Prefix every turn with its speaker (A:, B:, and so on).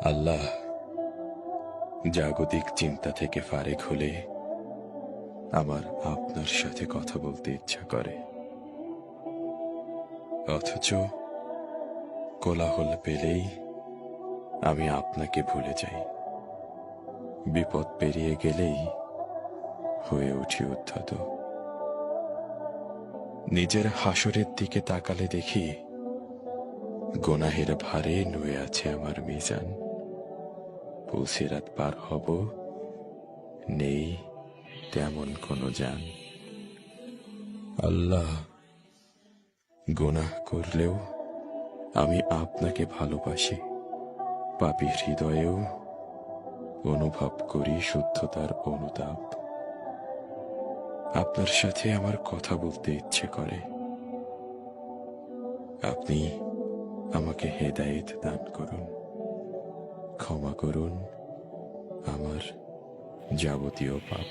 A: আল্লাহ, জাগতিক চিন্তা থেকে ফারেক হলে আমার আপনার সাথে কথা বলতে ইচ্ছা করে, অথচ কোলাহল পেলেই আমি আপনাকে ভুলে যাই। বিপদ পেরিয়ে গেলেই হয়ে উঠি উদ্ধত। নিজের হাসরের দিকে তাকালে দেখি গোনাহের ভারে নুয়ে আছে আমার মিজান। পুলসিরাত পার হব, নেই তেমন কোনো জান। আল্লাহ, গুনাহ করলেও আমি আপনাকে ভালোবাসি। পাপী হৃদয়েও অনুভব করি শুদ্ধতার অনুতাপ। আপনার সাথে আমার কথা বলতে ইচ্ছে করে। আপনি আমাকে হেদায়েত দান করুন, ক্ষমা করুন আমার যাবতীয় পাপ।